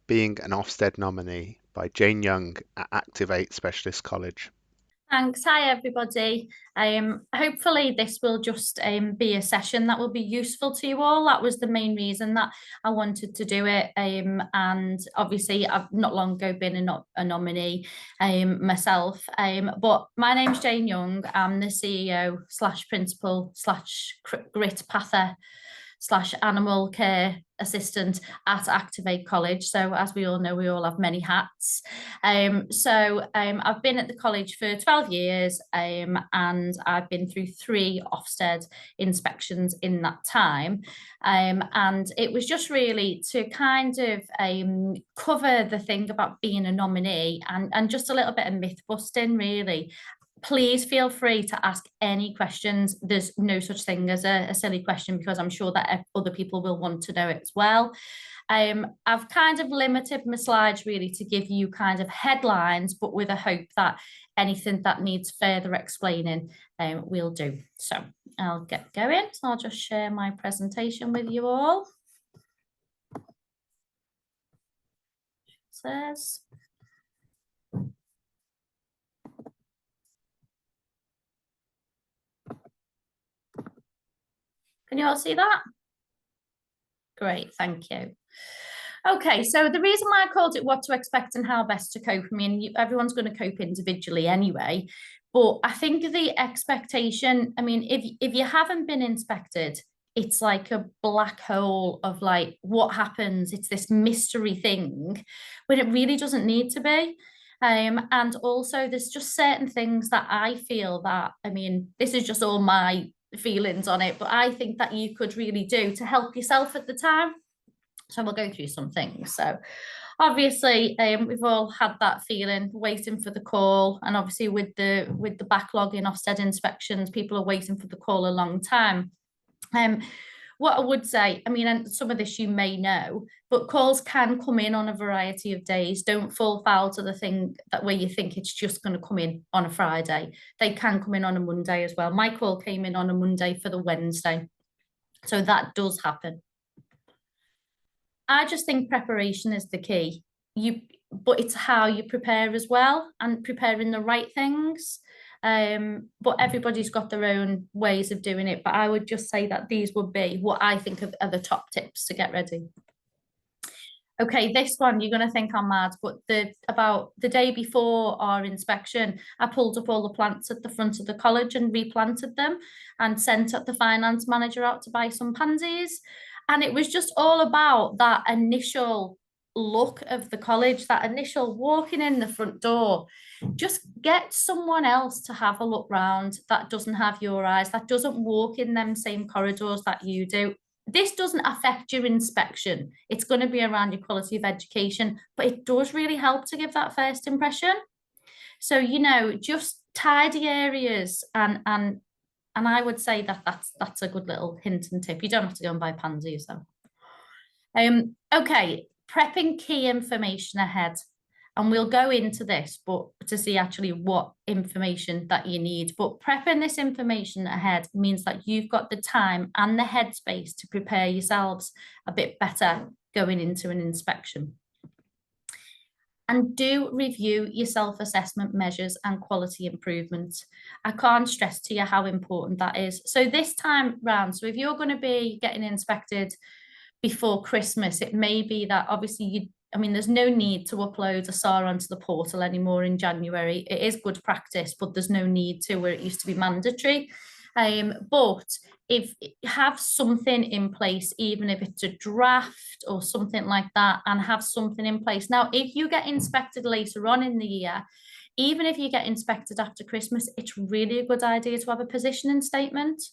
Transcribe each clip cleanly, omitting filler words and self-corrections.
being an Ofsted nominee by Jane Young at Activate Specialist College. Thanks. Hi, everybody. Hopefully this will just be a session that will be useful to you all. That was the main reason that I wanted to do it. And obviously I've not long ago been a nominee myself. But my name's Jane Young. I'm the CEO / principal / grit pather / animal care assistant at Activate College. So as we all know, we all have many hats. I've been at the college for 12 years and I've been through 3 Ofsted inspections in that time. And it was just really to kind of cover the thing about being a nominee and just a little bit of myth busting, really. Please feel free to ask any questions. There's no such thing as a silly question, because I'm sure that other people will want to know it as well. I've kind of limited my slides really to give you kind of headlines, but with a hope that anything that needs further explaining we'll do. So I'll get going. So I'll just share my presentation with you all. Says. Can you all see that? Great, thank you. Okay, so the reason why I called it What to Expect and How Best to Cope, I mean, everyone's going to cope individually anyway, but I think the expectation, I mean, if you haven't been inspected, it's like a black hole of like, what happens? It's this mystery thing, when it really doesn't need to be. And also there's just certain things that I feel that, I mean, this is just all my feelings on it, but I think that you could really do to help yourself at the time. So we'll go through some things. So obviously we've all had that feeling, waiting for the call, and obviously with the backlog in Ofsted inspections, people are waiting for the call a long time. What I would say, I mean, and some of this you may know, but calls can come in on a variety of days. Don't fall foul to the thing that where you think it's just going to come in on a Friday. They can come in on a Monday as well. My call came in on a Monday for the Wednesday. So that does happen. I just think preparation is the key. But it's how you prepare as well, and preparing the right things. But everybody's got their own ways of doing it. But I would just say that these would be what I think are the top tips to get ready. Okay, this one, you're going to think I'm mad, but about the day before our inspection, I pulled up all the plants at the front of the college and replanted them and sent the finance manager out to buy some pansies. And it was just all about that initial look of the college, that initial walking in the front door. Just get someone else to have a look round that doesn't have your eyes, that doesn't walk in them same corridors that you do. This doesn't affect your inspection. It's going to be around your quality of education, but it does really help to give that first impression. So, you know, just tidy areas, and I would say that that's a good little hint and tip. You don't have to go and buy pansies though. Okay, prepping key information ahead. And we'll go into this, but to see actually what information that you need. But prepping this information ahead means that you've got the time and the headspace to prepare yourselves a bit better going into an inspection. And do review your self-assessment measures and quality improvements. I can't stress to you how important that is. So this time round, so if you're going to be getting inspected before Christmas, it may be that obviously there's no need to upload a SAR onto the portal anymore in January. It is good practice, but there's no need to, where it used to be mandatory. But if you have something in place, even if it's a draft or something like that, and have something in place. Now, if you get inspected later on in the year, even if you get inspected after Christmas, it's really a good idea to have a positioning statement.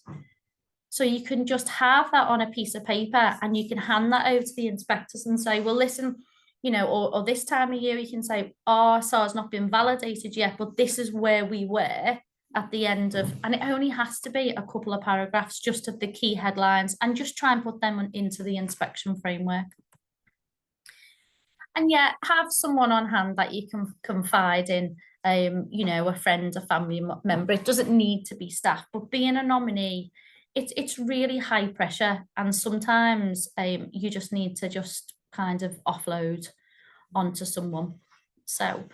So you can just have that on a piece of paper and you can hand that over to the inspectors and say, well, listen, you know, or this time of year, you can say, our SAR's not been validated yet, but this is where we were at the end of, and it only has to be a couple of paragraphs just of the key headlines, and just try and put them into the inspection framework. And yeah, have someone on hand that you can confide in, you know, a friend, a family member. It doesn't need to be staff, but being a nominee, it's really high pressure, and sometimes you just need to just kind of offload. onto someone. So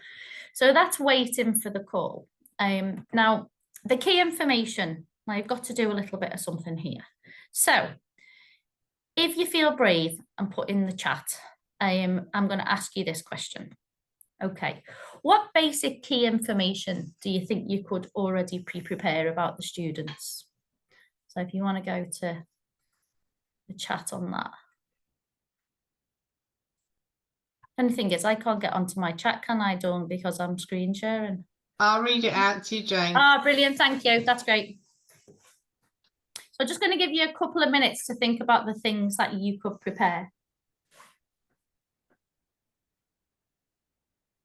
that's waiting for the call. Now, the key information, I've got to do a little bit of something here. So if you feel brave and put in the chat, I'm going to ask you this question. Okay, what basic key information do you think you could already pre-prepare about the students? So if you want to go to the chat on that. And the thing is, I can't get onto my chat, can I, Dawn, because I'm screen sharing? I'll read it out to you, Jane. Ah, brilliant, thank you, that's great. So I'm just going to give you a couple of minutes to think about the things that you could prepare.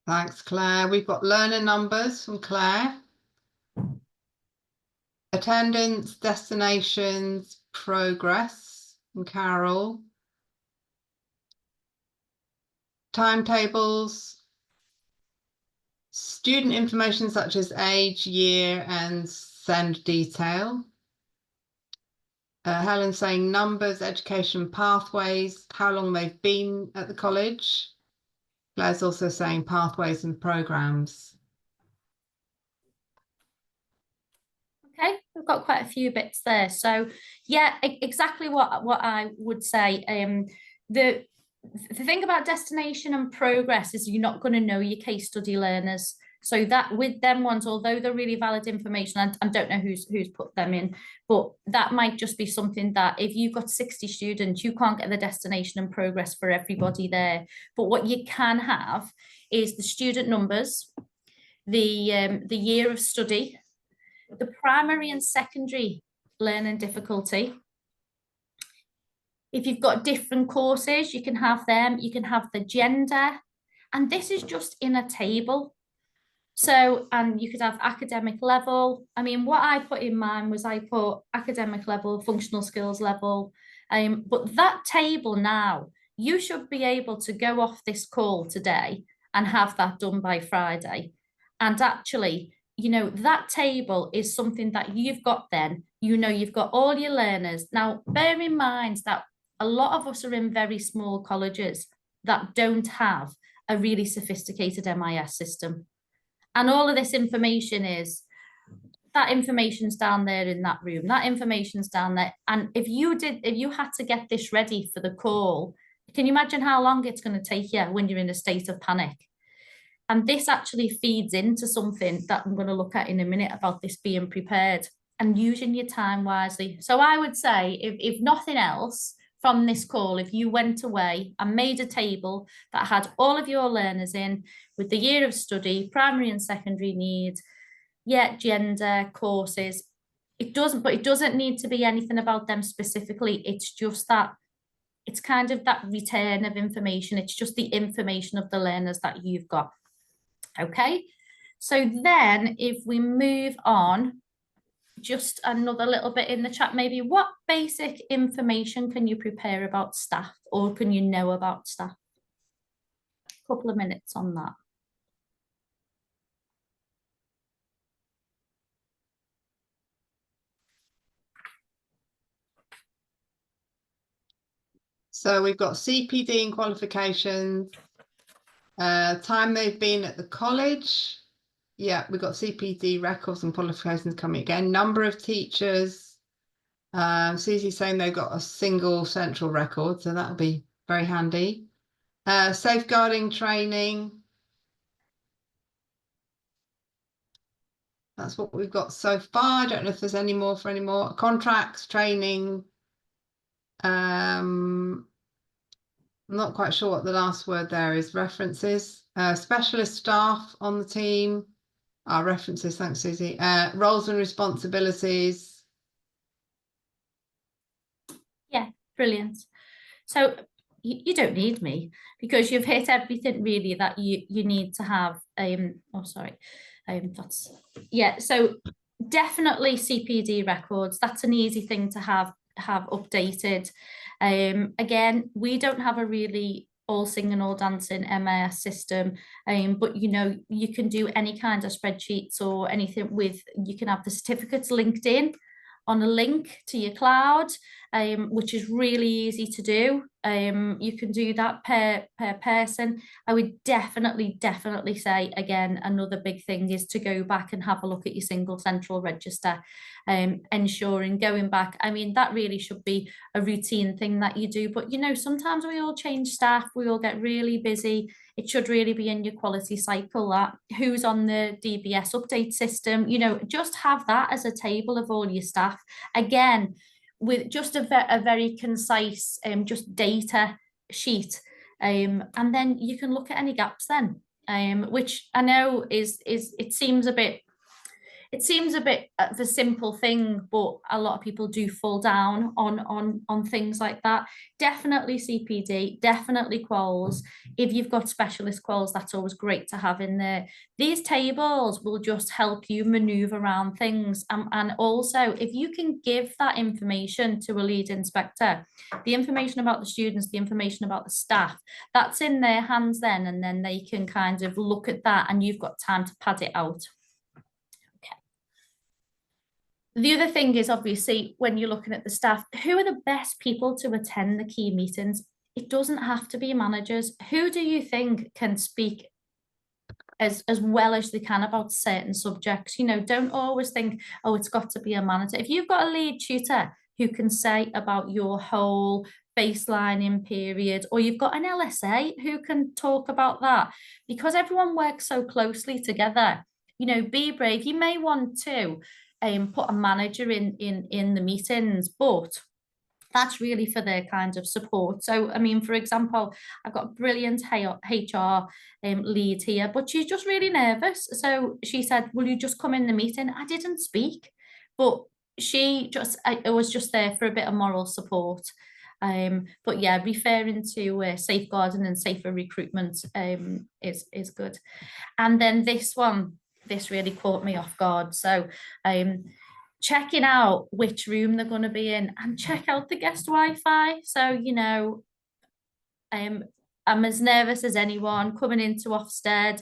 Thanks, Claire. We've got learner numbers from Claire. Attendance, destinations, progress from Carol. Timetables. Student information such as age, year, and send detail. Helen's saying numbers, education pathways, how long they've been at the college. Claire's also saying pathways and programs. Okay, we've got quite a few bits there. So yeah, exactly what I would say. The thing about destination and progress is you're not going to know your case study learners. So that with them ones, although they're really valid information, I don't know who's put them in, but that might just be something that if you've got 60 students, you can't get the destination and progress for everybody there. But what you can have is the student numbers, the year of study, the primary and secondary learning difficulty. If you've got different courses, you can have them, you can have the gender, and this is just in a table. So, and you could have academic level. I mean, what I put in mine was I put academic level, functional skills level, but that table now, you should be able to go off this call today and have that done by Friday. And actually, you know, that table is something that you've got then, you know, you've got all your learners. Now, bear in mind that a lot of us are in very small colleges that don't have a really sophisticated MIS system. And all of this information is, that information's down there in that room, that information's down there. And if you had to get this ready for the call, can you imagine how long it's going to take you when you're in a state of panic? And this actually feeds into something that I'm going to look at in a minute about this being prepared and using your time wisely. So I would say, if nothing else from this call, if you went away and made a table that had all of your learners in with the year of study, primary and secondary needs, gender, courses, it doesn't need to be anything about them specifically. It's just that, it's kind of that return of information. It's just the information of the learners that you've got. Okay, so then if we move on, just another little bit in the chat, maybe what basic information can you prepare about staff, or can you know about staff? A couple of minutes on that. So we've got CPD and qualifications, time they've been at the college. Yeah, we've got CPD records and qualifications coming again. Number of teachers. Susie's saying they've got a single central record, so that'll be very handy. Safeguarding training. That's what we've got so far. I don't know if there's any more for any more. Contracts, training. I'm not quite sure what the last word there is. References. Specialist staff on the team. References, thanks, Susie. Roles and responsibilities. Yeah, brilliant. So you don't need me, because you've hit everything really that you need to have. So definitely CPD records. That's an easy thing to have updated. Again, we don't have a really all singing, all dancing MIS system, but you know, you can do any kind of spreadsheets or anything with, you can have the certificates linked in on a link to your cloud. which is really easy to do. You can do that per person. I would definitely say, again, another big thing is to go back and have a look at your single central register, ensuring going back. I mean, that really should be a routine thing that you do, but you know, sometimes we all change staff, we all get really busy. It should really be in your quality cycle, that who's on the DBS update system, you know, just have that as a table of all your staff. Again, with just a very concise just data sheet, and then you can look at any gaps then, which I know it seems a bit of a simple thing, but a lot of people do fall down on things like that. Definitely CPD, definitely quals. If you've got specialist quals, that's always great to have in there. These tables will just help you maneuver around things. And also, if you can give that information to a lead inspector, the information about the students, the information about the staff, that's in their hands then, and then they can kind of look at that and you've got time to pad it out. The other thing is, obviously, when you're looking at the staff, who are the best people to attend the key meetings? It doesn't have to be managers. Who do you think can speak as well as they can about certain subjects? You know, don't always think, oh, it's got to be a manager. If you've got a lead tutor who can say about your whole baselining period, or you've got an LSA who can talk about that, because everyone works so closely together, you know, be brave. You may want to put a manager in the meetings, but that's really for their kind of support. So, I mean, for example, I've got a brilliant HR lead here, but she's just really nervous. So she said, will you just come in the meeting? I didn't speak, but I was just there for a bit of moral support. But yeah, referring to safeguarding and safer recruitment is good. And then this really caught me off guard. So checking out which room they're going to be in, and check out the guest Wi-Fi. So, you know, I'm as nervous as anyone coming into Ofsted,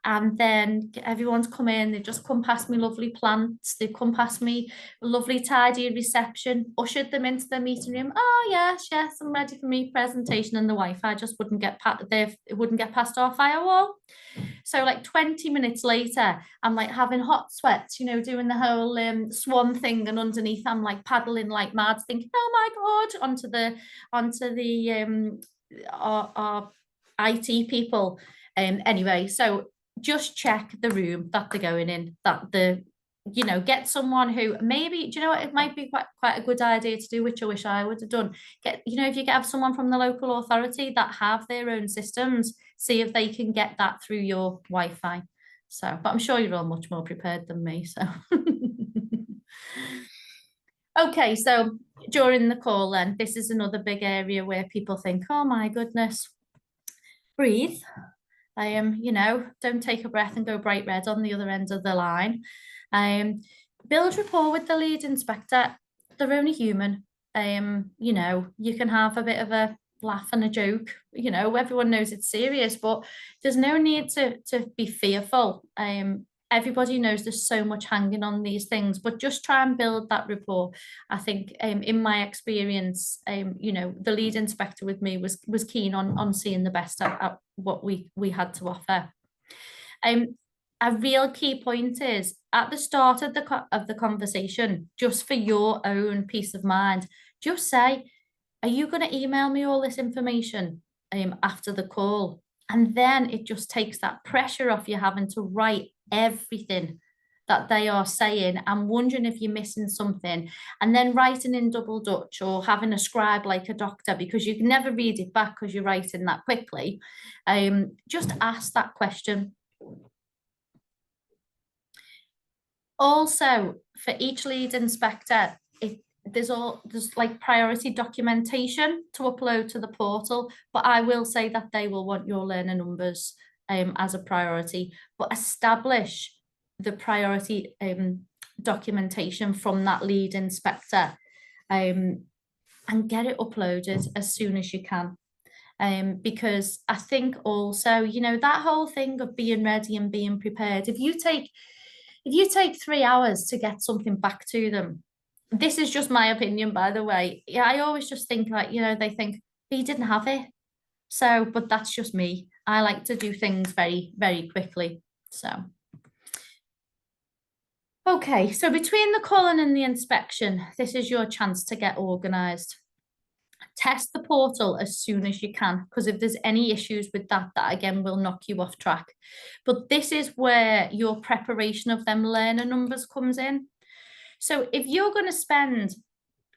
and then everyone's come in, they've just come past me lovely plants, they've come past me lovely tidy reception, ushered them into the meeting room. Oh yes, I'm ready for me presentation, and the Wi-Fi just wouldn't get past our firewall. So like 20 minutes later, I'm like having hot sweats, you know, doing the whole swan thing, and underneath I'm like paddling like mad, thinking, oh my God, onto the our IT people. Anyway, so just check the room that they're going in, you know, get someone who maybe, do you know what, it might be quite a good idea to do, which I wish I would have done. You know, if you have someone from the local authority that have their own systems, see if they can get that through your Wi-Fi. So, but I'm sure you're all much more prepared than me, so. Okay, so during the call then, this is another big area where people think, oh my goodness, breathe. You know, don't take a breath and go bright red on the other end of the line. Build rapport with the lead inspector. They're only human. You know, you can have a bit of a laugh and a joke. You know, everyone knows it's serious, but there's no need to be fearful. Everybody knows there's so much hanging on these things, but just try and build that rapport. I think in my experience, you know, the lead inspector with me was keen on seeing the best at what we had to offer. A real key point is at the start of the conversation, just for your own peace of mind, just say, are you going to email me all this information after the call? And then it just takes that pressure off you having to write everything that they are saying and wondering if you're missing something, and then writing in double Dutch or having a scribe like a doctor because you can never read it back because you're writing that quickly. Just ask that question. Also, for each lead inspector, there's like priority documentation to upload to the portal, but I will say that they will want your learner numbers as a priority, but establish the priority documentation from that lead inspector and get it uploaded as soon as you can. Because I think also, you know, that whole thing of being ready and being prepared, if you take 3 hours to get something back to them, this is just my opinion, by the way. Yeah, I always just think like, you know, they think he didn't have it. So, but that's just me. I like to do things very, very quickly. So, okay. So between the calling and the inspection, this is your chance to get organised. Test the portal as soon as you can, because if there's any issues with that, that again will knock you off track. But this is where your preparation of them learner numbers comes in. So if you're going to spend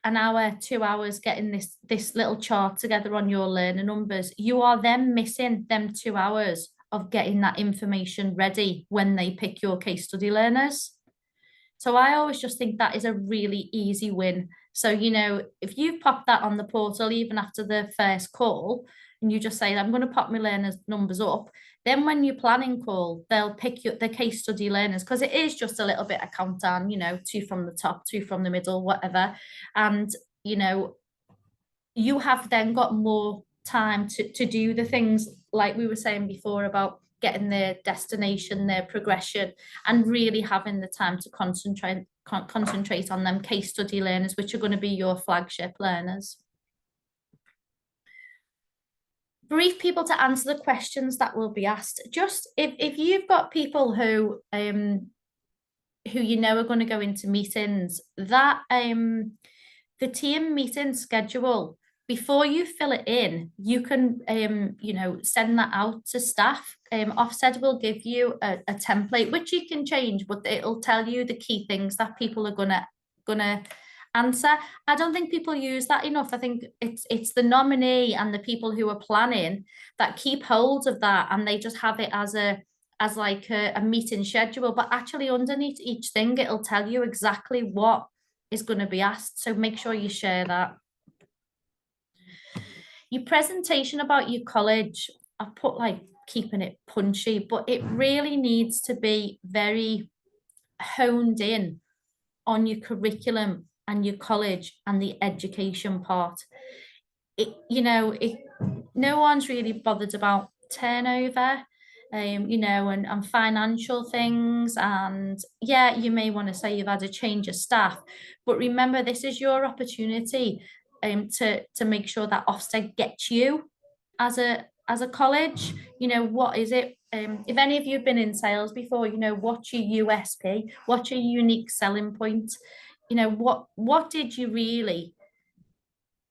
an hour, 2 hours getting this little chart together on your learner numbers, you are then missing them 2 hours of getting that information ready when they pick your case study learners. So I always just think that is a really easy win. So, you know, if you've popped that on the portal, even after the first call, and you just say, I'm going to pop my learners numbers up, then when you planning call, they'll pick the case study learners, because it is just a little bit of countdown, you know, 2 from the top, 2 from the middle, whatever. And, you know, you have then got more time to do the things like we were saying before about getting their destination, their progression, and really having the time to concentrate on them case study learners, which are going to be your flagship learners. Brief people to answer the questions that will be asked. Just if you've got people who you know are going to go into meetings, that the team meeting schedule, before you fill it in, you can you know, send that out to staff. Ofsted will give you a template which you can change, but it'll tell you the key things that people are gonna answer. I don't think people use that enough. I think it's the nominee and the people who are planning that keep hold of that, and they just have it as like a meeting schedule, but actually underneath each thing it'll tell you exactly what is going to be asked. So make sure you share that. Your presentation about your college, I put like keeping it punchy, but it really needs to be very honed in on your curriculum and your college and the education part. You know, no one's really bothered about turnover, you know, and financial things. And yeah, you may want to say you've had a change of staff, but remember, this is your opportunity to make sure that Ofsted gets you as a college. You know, what is it? If any of you have been in sales before, you know, what's your USP? What's your unique selling point? You know, what did you really,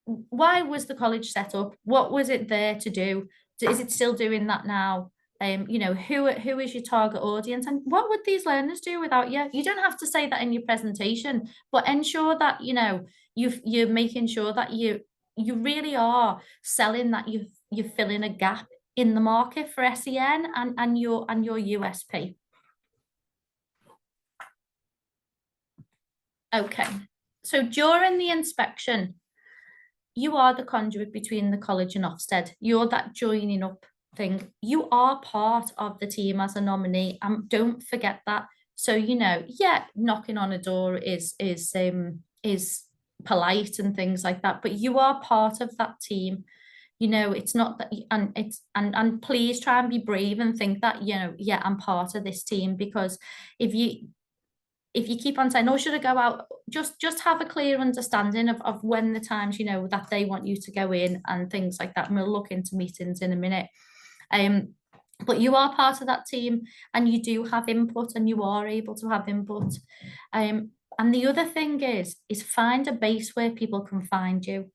why was the college set up? What was it there to do? Is it still doing that now? You know, who is your target audience, and what would these learners do without you? You don't have to say that in your presentation, but ensure that, you know, you're making sure that you really are selling, that you're filling a gap in the market for SEN and your USP. Okay, so during the inspection, you are the conduit between the college and Ofsted. You're that joining up thing. You are part of the team as a nominee, and don't forget that. So, you know, yeah, knocking on a door is polite and things like that, but you are part of that team. You know, it's not that, and please try and be brave and think that, you know, yeah, I'm part of this team, because if you keep on saying, oh, should I go out? Just have a clear understanding of when the times, you know, that they want you to go in and things like that. And we'll look into meetings in a minute. But you are part of that team, and you do have input, and you are able to have input. And the other thing is find a base where people can find you.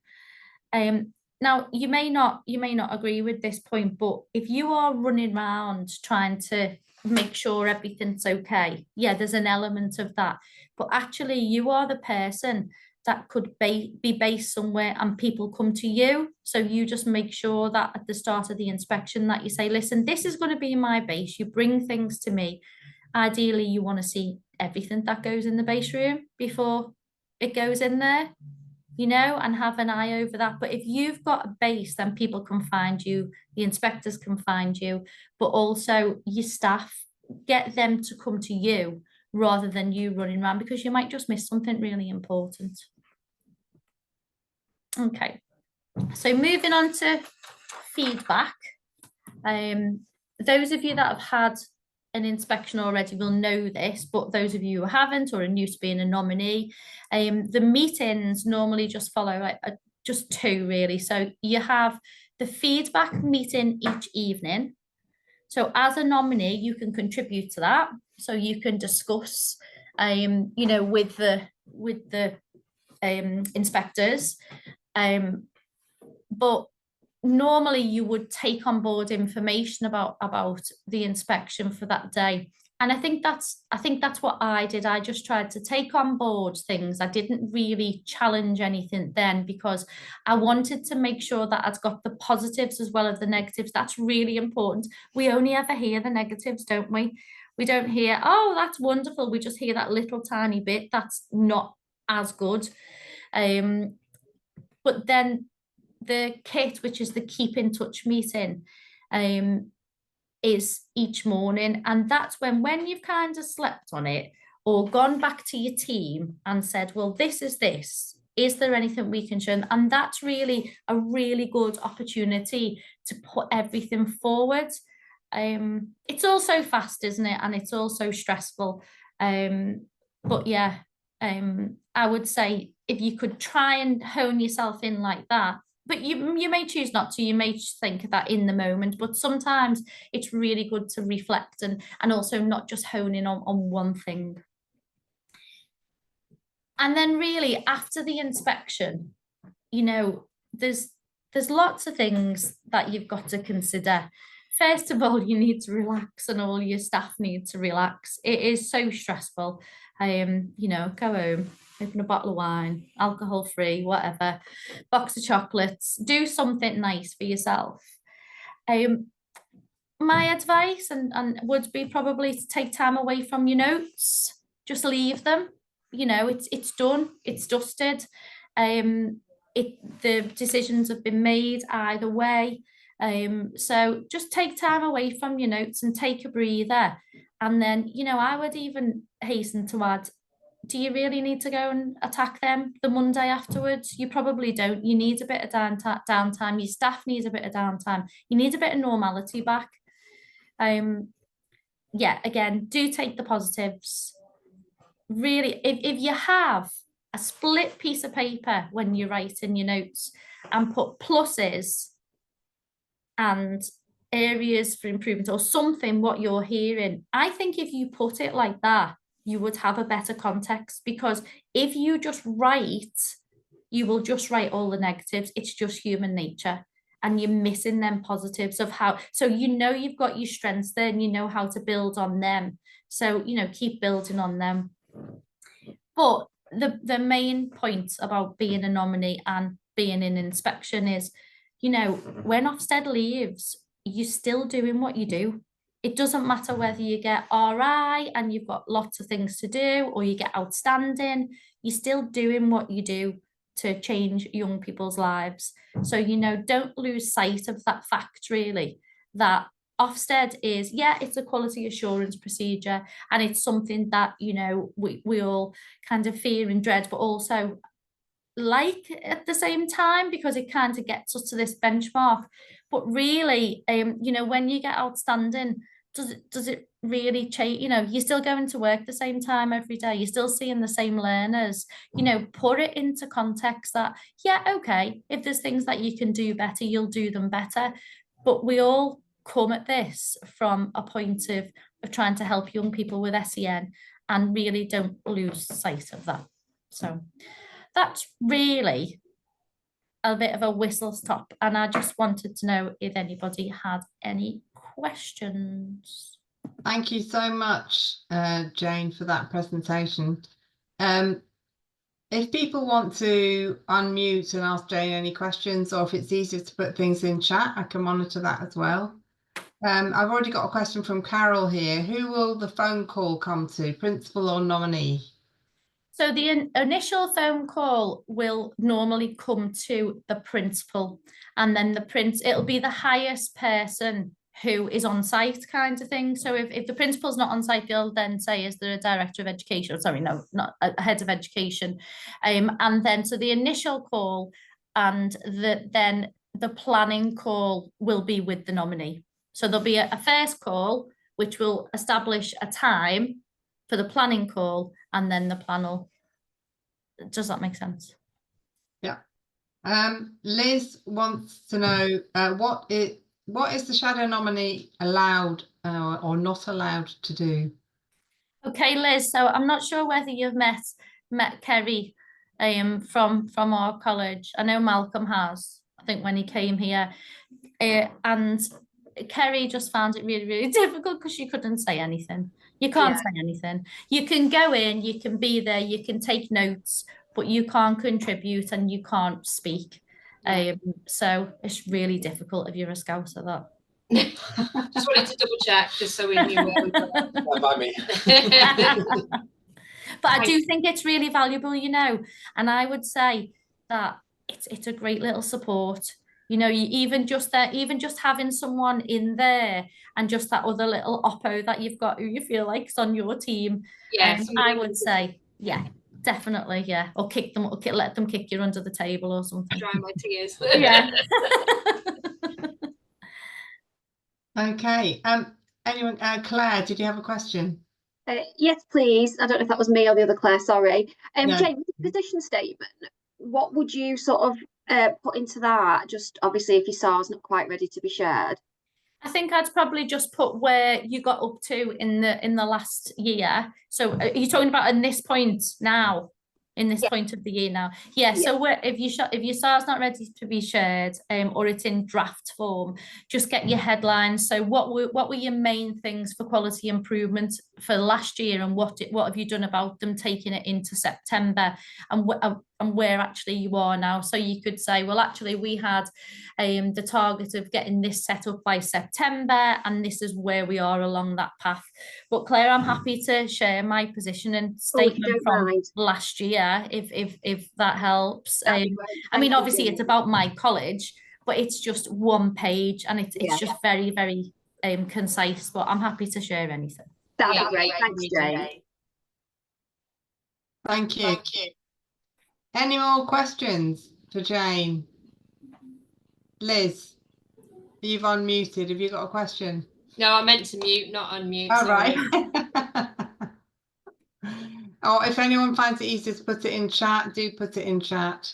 Now, you may not agree with this point, but if you are running around trying to make sure everything's okay, yeah, there's an element of that. But actually, you are the person that could be based somewhere and people come to you. So you just make sure that at the start of the inspection that you say, listen, this is going to be my base. You bring things to me. Ideally, you want to see everything that goes in the base room before it goes in there, you know, and have an eye over that. But if you've got a base, then people can find you, the inspectors can find you, but also your staff, get them to come to you rather than you running around, because you might just miss something really important. Okay, so moving on to feedback. Those of you that have had an inspection already will know this, but those of you who haven't or are new to being a nominee, the meetings normally just follow just 2 really. So you have the feedback meeting each evening. So as a nominee, you can contribute to that. So you can discuss, you know, with the inspectors, but normally you would take on board information about the inspection for that day. And I think that's what I did. I just tried to take on board things. I didn't really challenge anything then, because I wanted to make sure that I'd got the positives as well as the negatives. That's really important. We only ever hear the negatives, don't we? We don't hear, oh, that's wonderful. We just hear that little tiny bit. That's not as good. But then the kit, which is the keep in touch meeting, is each morning, and that's when you've kind of slept on it or gone back to your team and said, well, this, is there anything we can show them? And that's really a really good opportunity to put everything forward. It's also fast, isn't it? And it's also stressful, but yeah, I would say if you could try and hone yourself in like that. But you may choose not to, you may think of that in the moment, but sometimes it's really good to reflect and also not just hone in on one thing. And then really after the inspection, you know, there's lots of things that you've got to consider. First of all, you need to relax, and all your staff need to relax. It is so stressful. You know, go home, open a bottle of wine, alcohol free, whatever, box of chocolates, do something nice for yourself. My advice and would be probably to take time away from your notes. Just leave them. You know, it's done, it's dusted. The decisions have been made either way. So just take time away from your notes and take a breather. And then, you know, I would even hasten to add, do you really need to go and attack them the Monday afterwards? You probably don't. You need a bit of downtime. Your staff needs a bit of downtime. You need a bit of normality back. Yeah, again, do take the positives. Really, if you have a split piece of paper when you're writing your notes and put pluses and areas for improvement or something, what you're hearing, I think if you put it like that, you would have a better context, because if you just write, you will just write all the negatives. It's just human nature, and you're missing them positives of how, so you know you've got your strengths there and you know how to build on them. So, you know, keep building on them. But the main point about being a nominee and being in inspection is, you know, when Ofsted leaves, you're still doing what you do. It doesn't matter whether you get RI and you've got lots of things to do, or you get outstanding, you're still doing what you do to change young people's lives. So, you know, don't lose sight of that fact, really, that Ofsted is, yeah, it's a quality assurance procedure, and it's something that, you know, we all kind of fear and dread, but also like at the same time, because it kind of gets us to this benchmark. But really, you know, when you get outstanding, does it really change? You know, you're still going to work the same time every day, you're still seeing the same learners. You know, put it into context that, yeah, okay, if there's things that you can do better, you'll do them better. But we all come at this from a point of trying to help young people with SEN, and really don't lose sight of that. So that's really a bit of a whistle stop, and I just wanted to know if anybody had any questions. Thank you so much, Jane, for that presentation. If people want to unmute and ask Jane any questions, or if it's easier to put things in chat, I can monitor that as well. I've already got a question from Carol here. Who will the phone call come to, principal or nominee? So the initial phone call will normally come to the principal, and then it'll be the highest person who is on site, kind of thing. So if the principal's not on site, they'll then say, is there a director of education? Sorry, no, not a head of education. And then so the initial call and then the planning call will be with the nominee. So there'll be a first call which will establish a time for the planning call, and then the panel. Does that make sense? Yeah. Liz wants to know what is the shadow nominee allowed or not allowed to do? Okay, Liz, so I'm not sure whether you've met Kerry from our college. I know Malcolm has, I think, when he came here. And Kerry just found it really, really difficult because she couldn't say anything. You can't say anything. You can go in, you can be there, you can take notes, but you can't contribute and you can't speak. So it's really difficult if you're a Scout at that. Just wanted to double check, just so we knew where we were. Stand by me. But I do think it's really valuable, you know, and I would say that it's a great little support. You know, you even just having someone in there and just that other little oppo that you've got who you feel like is on your team. Yes, I would say, yeah, definitely, yeah. Or let them kick you under the table or something. Dry my tears. Yeah. Okay. Anyone? Claire, did you have a question? Yes, please. I don't know if that was me or the other Claire. Sorry. No. Jane, with the position statement, what would you sort of put into that? Just obviously, if your SAR's not quite ready to be shared. I think I'd probably just put where you got up to in the last year. So are you talking about in this point now? In this point of the year now, so if your SAR's not ready to be shared, or it's in draft form, just get your headlines. So what were your main things for quality improvement for last year, and what have you done about them taking it into September, and where actually you are now? So you could say, well, actually we had the target of getting this set up by September, and this is where we are along that path. But Claire, I'm happy to share my position and statement from last year if that helps. I mean, obviously it's about my college, but it's just one page, and it's just very, very concise, but I'm happy to share anything. That'd be great. Thanks, Jane. Thank you. Any more questions for Jane? Liz, you've unmuted. Have you got a question? No, I meant to mute, not unmute. All right. Or if anyone finds it easier to put it in chat, do put it in chat.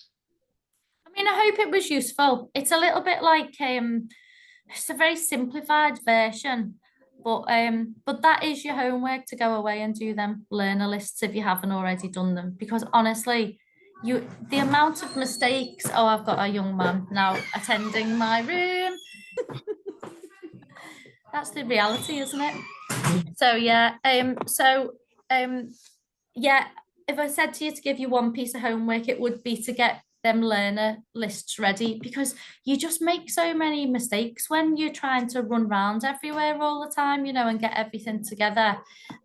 I mean, I hope it was useful. It's a little bit like it's a very simplified version, but that is your homework, to go away and do them learner lists if you haven't already done them, because honestly, the amount of mistakes. Oh, I've got a young man now attending my room. That's the reality, isn't it? So yeah, yeah, if I said to you to give you one piece of homework, it would be to get them learner lists ready, because you just make so many mistakes when you're trying to run around everywhere all the time, you know, and get everything together.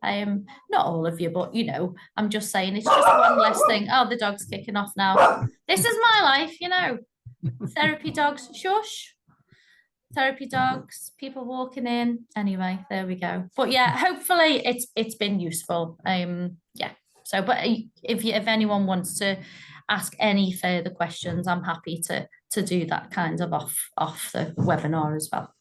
Not all of you, but you know, I'm just saying, it's just one less thing. Oh, the dog's kicking off now. This is my life, you know. Therapy dogs, shush. Therapy dogs, people walking in. Anyway, there we go. But yeah, hopefully it's been useful. Yeah. So, but if anyone wants to ask any further questions, I'm happy to do that kind of off the webinar as well.